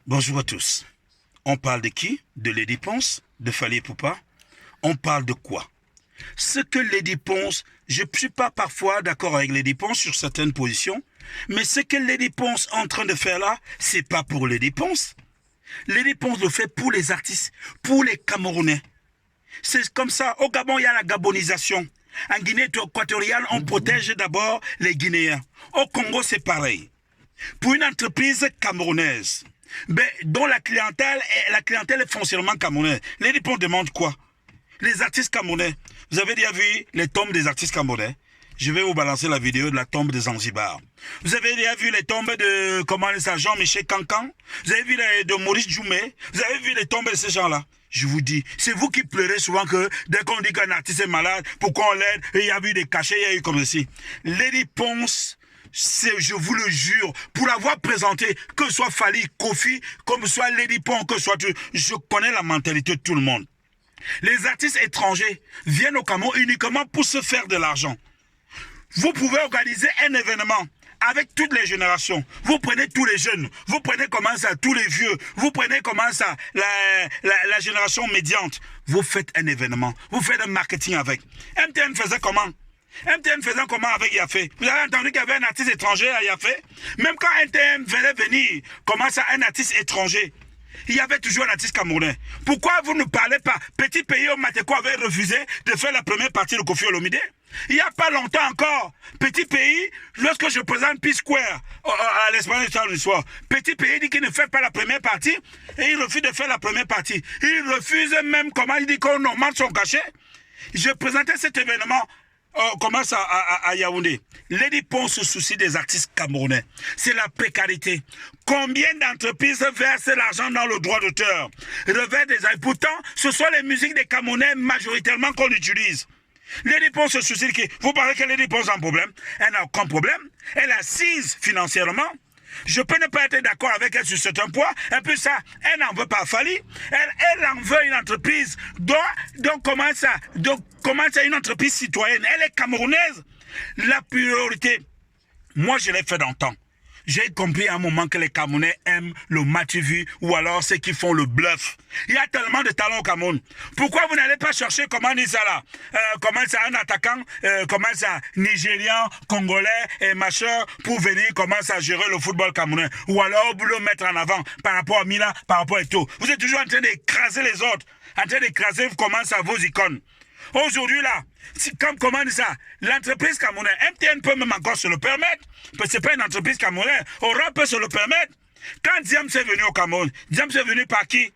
Bonjour à tous. On parle de qui? De Lady Ponce? De Fally Ipupa? On parle de quoi? Ce que Lady Ponce, je ne suis pas parfois d'accord avec Lady Ponce sur certaines positions, mais ce que Lady Ponce est en train de faire là, c'est pas pour Lady Ponce. Lady Ponce le fait pour les artistes, pour les Camerounais. C'est comme ça. Au Gabon, il y a la gabonisation. En Guinée équatoriale, on protège d'abord les Guinéens. Au Congo, c'est pareil. Pour une entreprise camerounaise, dont la clientèle est foncièrement camerounaise, Lady Ponce demande quoi? Les artistes camerounais. Vous avez déjà vu les tombes des artistes camerounais? Je vais vous balancer la vidéo de la tombe de Zanzibar. Vous avez déjà vu les tombes de Jean-Michel Cancan? Vous avez vu les de Maurice Djoumé? Vous avez vu les tombes de ces gens-là? Je vous dis, c'est vous qui pleurez souvent que dès qu'on dit qu'un artiste est malade, pourquoi on l'aide? Il y a eu des cachets, il y a eu comme ceci. Lady Ponce, je vous le jure, pour l'avoir présenté, que ce soit Fally, Kofi, comme ce soit Lady Ponce, que ce soit... Je connais la mentalité de tout le monde. Les artistes étrangers viennent au Cameroun uniquement pour se faire de l'argent. Vous pouvez organiser un événement avec toutes les générations. Vous prenez tous les jeunes, vous prenez comment ça, tous les vieux, vous prenez comment ça, la génération médiante. Vous faites un événement, vous faites un marketing avec. MTN faisait comment? MTN faisait comment avec Yafé? Vous avez entendu qu'il y avait un artiste étranger à Yafé? Même quand MTN venait venir, comment ça, un artiste étranger? Il y avait toujours un artiste camerounais. Pourquoi vous ne parlez pas? Petit pays au Mateko avait refusé de faire la première partie de Kofi Olomide. Il n'y a pas longtemps encore, petit pays, lorsque je présente Peace Square à l'Espagne du soir, petit pays dit qu'il ne fait pas la première partie et il refuse de faire la première partie. Il refuse même, comment il dit qu'on augmente son cachet. Je présentais cet événement. Comment ça à Yaoundé? Lady Ponce se soucie des artistes camerounais. C'est la précarité. Combien d'entreprises versent l'argent dans le droit d'auteur? Pourtant, ce sont les musiques des Camerounais majoritairement qu'on utilise. Lady Ponce se soucie qui? Vous parlez que Lady Ponce a un problème? Elle n'a aucun problème. Elle est assise financièrement. Je peux ne pas être d'accord avec elle sur certains points. Et puis ça, elle n'en veut pas Fally. Elle en veut une entreprise. Donc comment ça une entreprise citoyenne? Elle est camerounaise. La priorité, moi je l'ai fait dans le temps. J'ai compris à un moment que les Camerounais aiment le match-vu ou alors ceux qui font le bluff. Il y a tellement de talents au Cameroun. Pourquoi vous n'allez pas chercher, comment dit ça là, comment ça, un attaquant, comment ça, Nigérian, Congolais et machin, pour venir, comment ça, gérer le football camerounais? Ou alors vous le mettre en avant par rapport à Mila, par rapport à tout. Vous êtes toujours en train d'écraser les autres, en train d'écraser, comment ça, vos icônes. Aujourd'hui là, comment dire ça, l'entreprise camerounaise, MTN peut même encore se le permettre, parce que c'est pas une entreprise camerounaise, Orange peut se le permettre. Quand Diams est venu au Cameroun, Diams est venu par qui?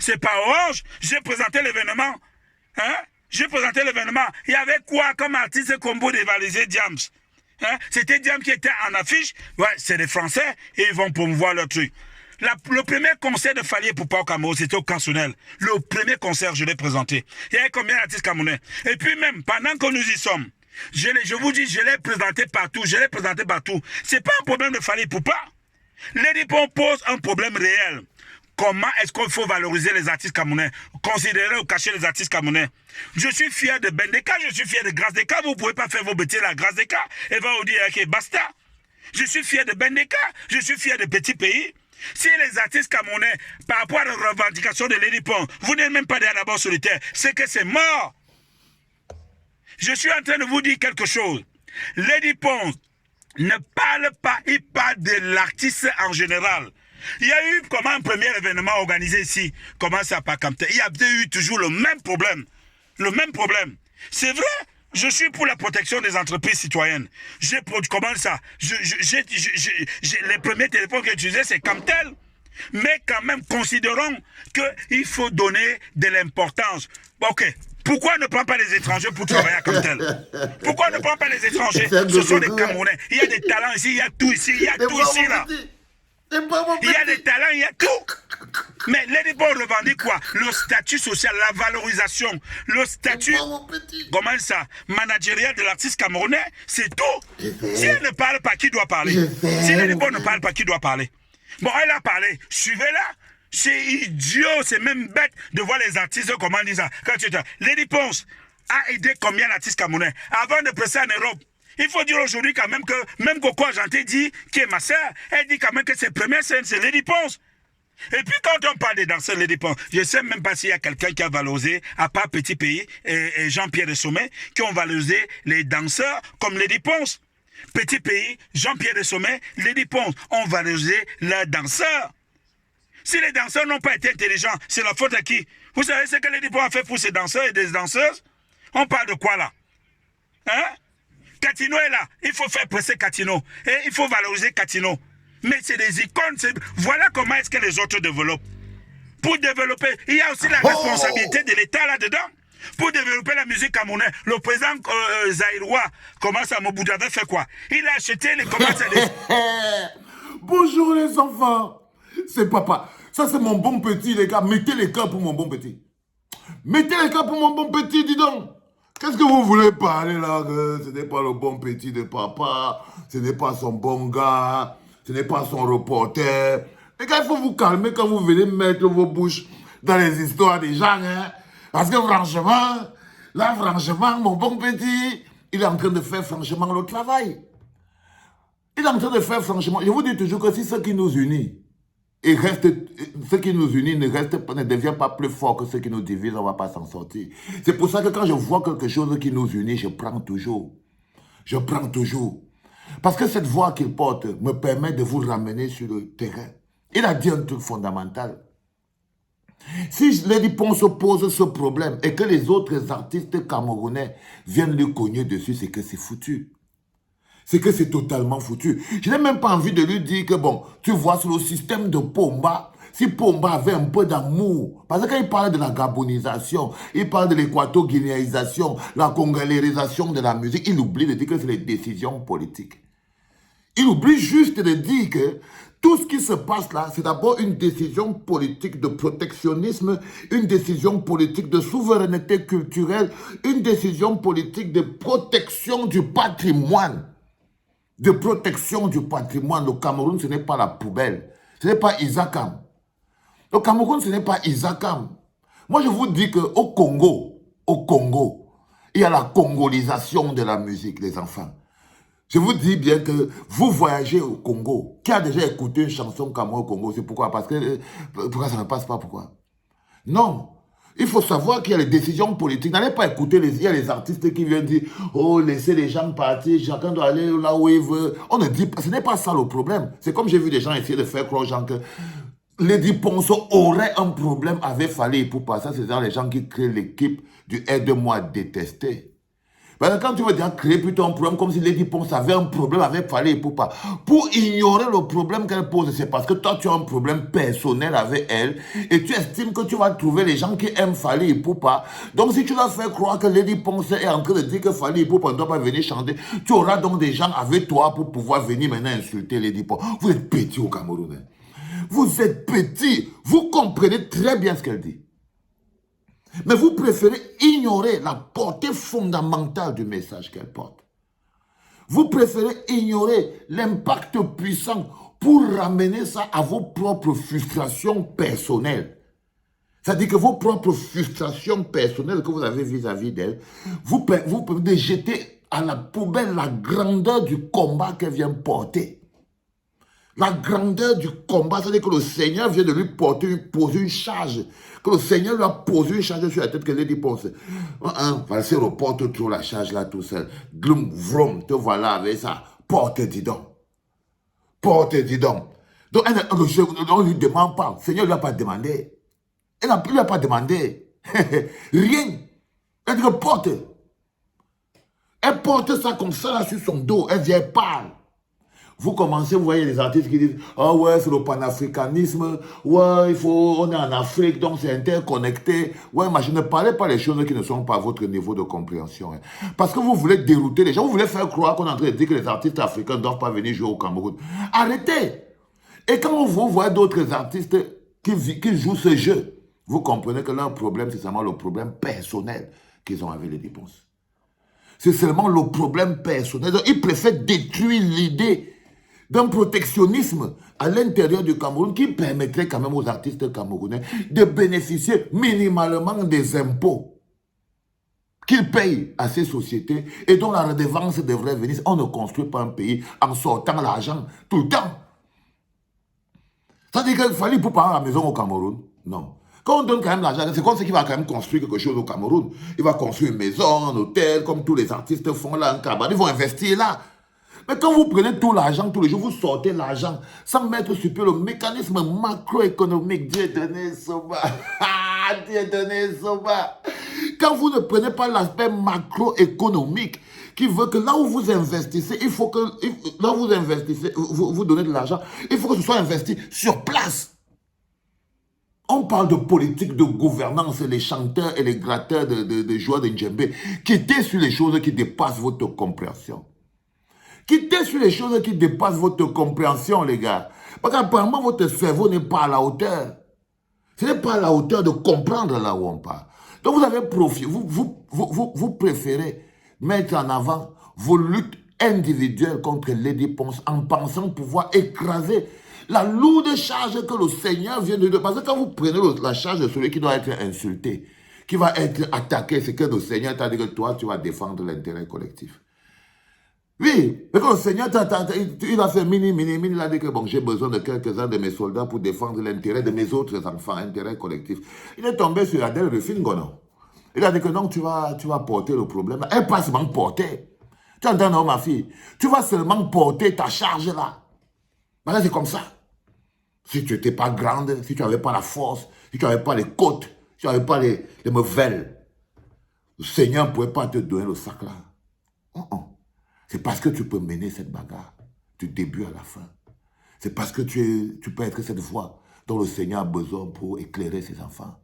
C'est pas Orange. J'ai présenté l'événement. Hein? J'ai présenté l'événement. Il y avait quoi comme artiste combo dévalisé Diams? Hein? C'était Diams qui était en affiche. Ouais, c'est des Français et ils vont promouvoir leur truc. Le premier concert de Fally Ipupa au Cameroun, c'était au Cansonnel. Le premier concert, je l'ai présenté. Il y avait combien d'artistes camerounais? Et puis même, pendant que nous y sommes, je vous dis, je l'ai présenté partout. C'est pas un problème de Fally Ipupa. Lady Ponce pose un problème réel. Comment est-ce qu'il faut valoriser les artistes camerounais? Considérer ou cacher les artistes camerounais? Je suis fier de Bendeka, je suis fier de Grâce Deka. Vous ne pouvez pas faire vos bêtises à Grâce Deka. Elle va vous dire, ok, basta. Je suis fier de Bendeka, je suis fier de Petit Pays. Si les artistes camerounais, par rapport à la revendication de Lady Ponce, vous n'êtes même pas d'abord solitaire, c'est que c'est mort. Je suis en train de vous dire quelque chose. Lady Ponce ne parle pas, il parle de l'artiste en général. Il y a eu comment un premier événement organisé ici, comment ça pas capté. Il y a eu toujours le même problème. Le même problème. C'est vrai. Je suis pour la protection des entreprises citoyennes. Comment ça? Les premiers téléphones que j'utilisais, c'est Camtel. Mais quand même, considérons qu'il faut donner de l'importance. Ok. Pourquoi ne prend pas les étrangers pour travailler à Camtel? Pourquoi ne prend pas les étrangers? Ce sont des Camerounais. Il y a des talents ici, il y a tout ici, il y a tout ici là. Il y a des talents, il y a tout. Mais Lady Ponce revendique quoi? Le statut social, la valorisation, le statut, comment ça, managérial de l'artiste camerounais, c'est tout. Si elle ne parle pas, qui doit parler? Si Lady Ponce ne parle pas, qui doit parler? Bon, elle a parlé, suivez-la. C'est idiot, c'est même bête de voir les artistes, comment dire ça. Lady Ponce a aidé combien d'artistes camerounais avant de passer en Europe? Il faut dire aujourd'hui quand même que, même Coco Argenté dit, qui est ma sœur, elle dit quand même que ses premières scènes, c'est Lady Ponce. Et puis quand on parle des danseurs, les dépenses, je ne sais même pas s'il y a quelqu'un qui a valorisé, à part Petit Pays et Jean-Pierre de Sommet, qui ont valorisé les danseurs comme les dépenses. Petit Pays, Jean-Pierre de Sommet, les dépenses ont valorisé leurs danseurs. Si les danseurs n'ont pas été intelligents, c'est la faute à qui? Vous savez ce que les dépenses ont fait pour ces danseurs et des danseuses? On parle de quoi là? Hein? Catino est là, il faut faire presser Catino. Et il faut valoriser Catino. Mais c'est des icônes. Voilà comment est-ce que les autres développent. Pour développer, il y a aussi la responsabilité de l'État là-dedans. Pour développer la musique camerounaise, le président Zaïrois, comment ça, Mobutu avait fait quoi? Il a acheté les commandes. Bonjour les enfants. C'est papa. Ça c'est mon bon petit, les gars. Mettez les cœurs pour mon bon petit. Mettez les cœurs pour mon bon petit, dis donc. Qu'est-ce que vous voulez parler là? Ce n'est pas le bon petit de papa. Ce n'est pas son bon gars. Ce n'est pas son reporter. Les gars, il faut vous calmer quand vous venez mettre vos bouches dans les histoires des gens. Hein? Parce que franchement, là, franchement, mon bon petit, il est en train de faire franchement le travail. Il est en train de faire franchement. Je vous dis toujours que si ce qui nous unit, et reste, ce qui nous unit ne devient pas plus fort que ce qui nous divise, on ne va pas s'en sortir. C'est pour ça que quand je vois quelque chose qui nous unit, je prends toujours. Je prends toujours. Parce que cette voix qu'il porte me permet de vous ramener sur le terrain. Il a dit un truc fondamental. Si Lady Pon se pose ce problème et que les autres artistes camerounais viennent lui cogner dessus, c'est que c'est foutu. C'est que c'est totalement foutu. Je n'ai même pas envie de lui dire que, bon, tu vois, sur le système de Pomba, si Pomba avait un peu d'amour, parce que quand il parle de la gabonisation, il parle de l'équato-guinéanisation, la congolaisation de la musique, il oublie de dire que c'est les décisions politiques. Il oublie juste de dire que tout ce qui se passe là, c'est d'abord une décision politique de protectionnisme, une décision politique de souveraineté culturelle, une décision politique de protection du patrimoine. De protection du patrimoine. Le Cameroun, ce n'est pas la poubelle. Ce n'est pas Isakam. Le Cameroun, ce n'est pas Isakam. Moi, je vous dis qu'au Congo, il y a la congolisation de la musique, les enfants. Je vous dis bien que vous voyagez au Congo. Qui a déjà écouté une chanson Cameroun au Congo? C'est pourquoi? Parce que pourquoi ça ne passe pas? Pourquoi? Non. Il faut savoir qu'il y a les décisions politiques. N'allez pas écouter il y a les artistes qui viennent dire oh, laissez les gens partir, chacun doit aller là où il veut. On ne dit pas, ce n'est pas ça le problème. C'est comme j'ai vu des gens essayer de faire croire aux gens que Lady Ponceau aurait un problème avec Fally Ipupa. Ça, c'est les gens qui créent l'équipe du Aide-moi à détester. Parce que quand tu veux déjà créer plutôt un problème comme si Lady Ponce avait un problème avec Fally Ipupa, pour ignorer le problème qu'elle pose, c'est parce que toi tu as un problème personnel avec elle et tu estimes que tu vas trouver les gens qui aiment Fally Ipupa. Donc si tu dois faire croire que Lady Ponce est en train de dire que Fally Ipupa ne doit pas venir chanter, tu auras donc des gens avec toi pour pouvoir venir maintenant insulter Lady Ponce. Vous êtes petit au Cameroun. Vous êtes petit. Vous comprenez très bien ce qu'elle dit. Mais vous préférez ignorer la portée fondamentale du message qu'elle porte. Vous préférez ignorer l'impact puissant pour ramener ça à vos propres frustrations personnelles. C'est-à-dire que vos propres frustrations personnelles que vous avez vis-à-vis d'elle, vous pouvez jeter à la poubelle la grandeur du combat qu'elle vient porter. La grandeur du combat, c'est-à-dire que le Seigneur vient de lui poser une charge. Que le Seigneur lui a posé une charge sur la tête, que Lady Ponce. Vas-y, reporte trop la charge là tout seul. Gloum, vroom, te voilà avec ça. Porte, dis donc. Porte, dis donc. Donc, on ne lui demande pas. Le Seigneur ne lui a pas demandé. Il ne lui a pas demandé. Rien. Elle dit que porte. Elle porte ça comme ça là sur son dos. Elle vient parle. Vous commencez, vous voyez les artistes qui disent « Ah ouais, c'est le panafricanisme. Ouais, on est en Afrique, donc c'est interconnecté. » Ouais, mais je ne parlais pas les choses qui ne sont pas à votre niveau de compréhension. Hein. Parce que vous voulez dérouter les gens. Vous voulez faire croire qu'on est en train de dire que les artistes africains ne doivent pas venir jouer au Cameroun. Arrêtez! Et quand vous voyez d'autres artistes qui jouent ce jeu, vous comprenez que leur problème, c'est seulement le problème personnel qu'ils ont avec les dépenses. C'est seulement le problème personnel. Donc, ils préfèrent détruire l'idée d'un protectionnisme à l'intérieur du Cameroun qui permettrait quand même aux artistes camerounais de bénéficier minimalement des impôts qu'ils payent à ces sociétés et dont la redevance devrait venir. On ne construit pas un pays en sortant l'argent tout le temps. Ça veut dire qu'il fallait pour parler à la maison au Cameroun? Non. Quand on donne quand même l'argent, c'est comme ce qui va quand même construire quelque chose au Cameroun. Il va construire une maison, un hôtel, comme tous les artistes font là en Cameroun. Ils vont investir là. Mais quand vous prenez tout l'argent, tous les jours, vous sortez l'argent sans mettre sur pied le mécanisme macroéconomique. Dieu donné Soba. Dieu donné Soba. Quand vous ne prenez pas l'aspect macroéconomique, qui veut que là où vous investissez, il faut que, là où vous investissez, vous donnez de l'argent, il faut que ce soit investi sur place. On parle de politique, de gouvernance, les chanteurs et les gratteurs de joueurs de Ndjembe. Quittez sur les choses qui dépassent votre compréhension. Quittez sur les choses qui dépassent votre compréhension, les gars. Parce qu'apparemment, votre cerveau n'est pas à la hauteur. Ce n'est pas à la hauteur de comprendre là où on parle. Donc, vous avez profité, vous préférez mettre en avant vos luttes individuelles contre Lady Ponce en pensant pouvoir écraser la lourde charge que le Seigneur vient de donner. Parce que quand vous prenez la charge de celui qui doit être insulté, qui va être attaqué, c'est que le Seigneur t'a dit que toi, tu vas défendre l'intérêt collectif. Oui, mais quand le Seigneur, il a fait mini, il a dit que bon, j'ai besoin de quelques-uns de mes soldats pour défendre l'intérêt de mes autres enfants, intérêt collectif. Il est tombé sur Adèle Rufingono. Il a dit que non, tu vas porter le problème. Elle pas seulement porter. Tu entends, non, ma fille? Tu vas seulement porter ta charge là. Maintenant, c'est comme ça. Si tu n'étais pas grande, si tu n'avais pas la force, si tu n'avais pas les côtes, si tu n'avais pas les meuvelles, le Seigneur ne pouvait pas te donner le sac là. C'est parce que tu peux mener cette bagarre du début à la fin. C'est parce que tu peux être cette voix dont le Seigneur a besoin pour éclairer ses enfants.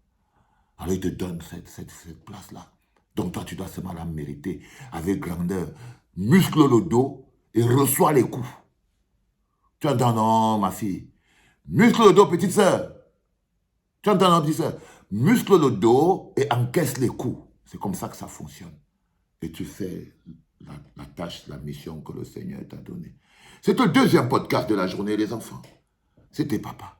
Alors il te donne cette place-là. Donc toi, tu dois seulement la mériter avec grandeur. Muscle le dos et reçois les coups. Tu entends, non, ma fille? Muscle le dos, petite sœur. Tu entends, non, petite sœur? Muscle le dos et encaisse les coups. C'est comme ça que ça fonctionne. Et tu fais la tâche, la mission que le Seigneur t'a donnée. C'est le deuxième podcast de la journée, les enfants. C'était papa.